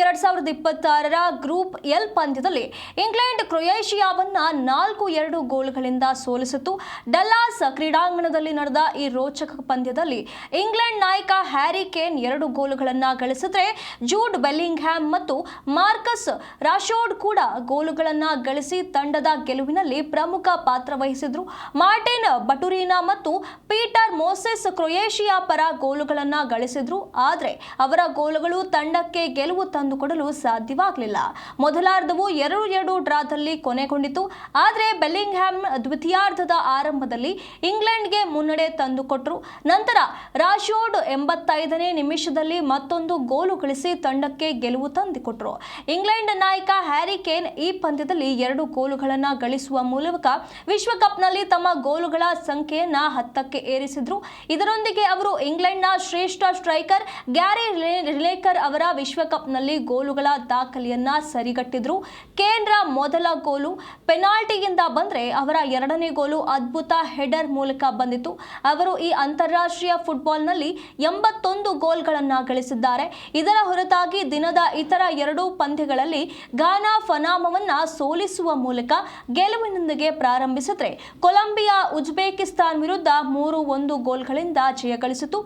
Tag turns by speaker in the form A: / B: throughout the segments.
A: 2026ರ group L ಪಂದ್ಯದಲ್ಲಿ England ಕ್ರೊಯೇಷಿಯಾವನ್ನ 4-2 ಗೋಲುಗಳಿಂದ ಸೋಲಿಸಿತು. ಡಲ್ಲಾಸ್ ಕ್ರೀಡಾಂಗಣದಲ್ಲಿ ನಡೆದ ಈ ರೋಚಕ ಪಂದ್ಯದಲ್ಲಿ ಇಂಗ್ಲೆಂಡ್ ನಾಯಕ ಹ್ಯಾರಿ ಕೇನ್ 2 ಗೋಲುಗಳನ್ನು ಗಳಿಸಿದರೆ ಜೂಡ್ ಬೆಲ್ಲಿಂಗ್ಹ್ಯಾಮ್ ಮತ್ತು ಮಾರ್ಕಸ್ ರಾಶೋರ್ಡ್ ಕೂಡ ಗೋಲುಗಳನ್ನು ಗಳಿಸಿ ತಂಡದ ಗೆಲುವಿನಲ್ಲಿ ಪ್ರಮುಖ ಪಾತ್ರ ವಹಿಸಿದ್ರು. ಮಾರ್ಟಿನ್ ಬಟುರಿನಾ ಮತ್ತು ಪೀಟರ್ ಮೋಸೆಸ್ ಕ್ರೊಯೇಷಿಯಾ ಪರ ಗೋಲುಗಳನ್ನು ಗಳಿಸಿದ್ರು. ಆದರೆ ಅವರ ಗೋಲುಗಳು ತಂಡಕ್ಕೆ ಗೆಲುವು ತಂದುಕೊಡಲು ಸಾಧ್ಯವಾಗಲಿಲ್ಲ. ಮೊದಲಾರ್ಧವು 2-2 ಡ್ರಾದಲ್ಲಿ ಕೊನೆಗೊಂಡಿತು. ಆದರೆ ಬೆಲ್ಲಿಂಗ್ಹ್ಯಾಮ್ ದ್ವಿತೀಯಾರ್ಧದ ಆರಂಭದಲ್ಲಿ ಇಂಗ್ಲೆಂಡ್ಗೆ ಮುನ್ನಡೆ ತಂದುಕೊಟ್ಟರು. ನಂತರ ರಾಶೋರ್ಡ್ 85ನೇ ನಿಮಿಷದಲ್ಲಿ ಮತ್ತೊಂದು ಗೋಲು ಗಳಿಸಿ ತಂಡಕ್ಕೆ ಗೆಲುವು ತಂದುಕೊಟ್ಟರು. ಇಂಗ್ಲೆಂಡ್ ನಾಯಕ ಹ್ಯಾರಿ ಕೇನ್ ಈ ಪಂದ್ಯದಲ್ಲಿ 2 ಗೋಲುಗಳನ್ನು ಗಳಿಸುವ ಮೂಲಕ ವಿಶ್ವಕಪ್ನಲ್ಲಿ ತಮ್ಮ ಗೋಲುಗಳ ಸಂಖ್ಯೆಯನ್ನ 10ಕ್ಕೆ ಏರಿಸಿದ್ರು. ಇದರೊಂದಿಗೆ ಅವರು ಇಂಗ್ಲೆಂಡ್ನ ಶ್ರೇಷ್ಠ ಸ್ಟ್ರೈಕರ್ ಗ್ಯಾರಿ ಲಿನೆಕರ್ ಅವರ ವಿಶ್ವಕಪ್ನಲ್ಲಿ ಗೋಲುಗಳ ದಾಖಲೆಯನ್ನ ಸರಿಗಟ್ಟಿದ್ರು. ಕೇನ್ರ ಮೊದಲ ಗೋಲು ಪೆನಾಲ್ಟಿಯಿಂದ ಬಂದರೆ ಅವರ ಎರಡನೇ ಗೋಲು ಅದ್ಭುತ ಹೆಡರ್ ಮೂಲಕ ಬಂದಿತು. ಅವರು ಈ ಅಂತಾರಾಷ್ಟ್ರೀಯ ಫುಟ್ಬಾಲ್ನಲ್ಲಿ 81 ಗೋಲ್ಗಳನ್ನು ಗಳಿಸಿದ್ದಾರೆ. ಇದರ ಹೊರತಾಗಿ ದಿನದ ಇತರ 2 ಪಂದ್ಯಗಳಲ್ಲಿ ಘಾನಾ ಪನಾಮವನ್ನ ಸೋಲಿಸುವ ಮೂಲಕ ಗೆಲುವಿನೊಂದಿಗೆ ಪ್ರಾರಂಭಿಸಿದರೆ ಕೊಲಂಬಿಯಾ ಉಜ್ಬೇಕಿಸ್ತಾನ್ ವಿರುದ್ಧ 3-1 ಗೋಲ್ಗಳಿಂದ ಜಯಗಳಿಸಿತು.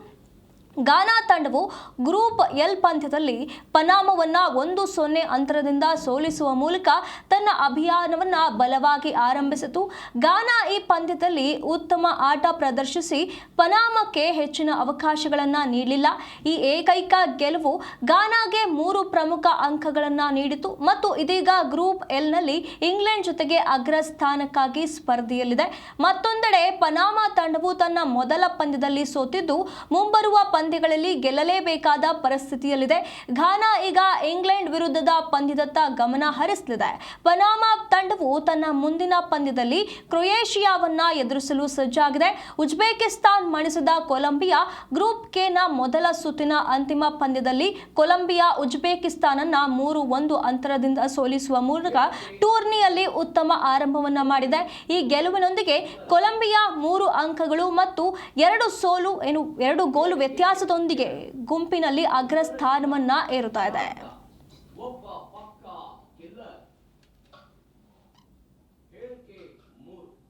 A: ಘಾನಾ ತಂಡವು ಗ್ರೂಪ್ ಎಲ್ ಪಂದ್ಯದಲ್ಲಿ ಪನಾಮವನ್ನ 1-0 ಅಂತರದಿಂದ ಸೋಲಿಸುವ ಮೂಲಕ ತನ್ನ ಅಭಿಯಾನವನ್ನ ಬಲವಾಗಿ ಆರಂಭಿಸಿತು. ಘಾನಾ ಈ ಪಂದ್ಯದಲ್ಲಿ ಉತ್ತಮ ಆಟ ಪ್ರದರ್ಶಿಸಿ ಪನಾಮಕ್ಕೆ ಹೆಚ್ಚಿನ ಅವಕಾಶಗಳನ್ನು ನೀಡಲಿಲ್ಲ. ಈ ಏಕೈಕ ಗೆಲುವು ಘಾನಾಗೆ 3 ಪ್ರಮುಖ ಅಂಕಗಳನ್ನು ನೀಡಿತು ಮತ್ತು ಇದೀಗ ಗ್ರೂಪ್ ಎಲ್ನಲ್ಲಿ ಇಂಗ್ಲೆಂಡ್ ಜೊತೆಗೆ ಅಗ್ರಸ್ಥಾನಕ್ಕಾಗಿ ಸ್ಪರ್ಧೆಯಲ್ಲಿದೆ. ಮತ್ತೊಂದೆಡೆ ಪನಾಮ ತಂಡವು ತನ್ನ ಮೊದಲ ಪಂದ್ಯದಲ್ಲಿ ಸೋತಿದ್ದು ಮುಂಬರುವ ಪಂದ್ಯಗಳಲ್ಲಿ ಗೆಲ್ಲಲೇಬೇಕಾದ ಪರಿಸ್ಥಿತಿಯಲ್ಲಿದೆ. ಘಾನಾ ಈಗ ಇಂಗ್ಲೆಂಡ್ ವಿರುದ್ಧದ ಪಂದ್ಯದತ್ತ ಗಮನ ಹರಿಸಲಿದೆ. ಪನಾಮ ತಂಡವು ತನ್ನ ಮುಂದಿನ ಪಂದ್ಯದಲ್ಲಿ ಕ್ರೊಯೇಷಿಯಾವನ್ನ ಎದುರಿಸಲು ಸಜ್ಜಾಗಿದೆ. ಉಜ್ಬೇಕಿಸ್ತಾನ್ ಮಣಿಸಿದ ಕೊಲಂಬಿಯಾ ಗ್ರೂಪ್ ಕೆನ ಮೊದಲ ಸುತ್ತಿನ ಅಂತಿಮ ಪಂದ್ಯದಲ್ಲಿ ಕೊಲಂಬಿಯಾ ಉಜ್ಬೇಕಿಸ್ತಾನನ್ನ 3-1 ಅಂತರದಿಂದ ಸೋಲಿಸುವ ಮೂಲಕ ಟೂರ್ನಿಯಲ್ಲಿ ಉತ್ತಮ ಆರಂಭವನ್ನ ಮಾಡಿದೆ. ಈ ಗೆಲುವಿನೊಂದಿಗೆ ಕೊಲಂಬಿಯಾ 3 ಅಂಕಗಳು ಮತ್ತು 2 ಗೋಲು ವ್ಯತ್ಯಾಸದೊಂದಿಗೆ ಗುಂಪಿನಲ್ಲಿ ಅಗ್ರಸ್ಥಾನವನ್ನ ಏರುತ್ತಾ ಇದೆ.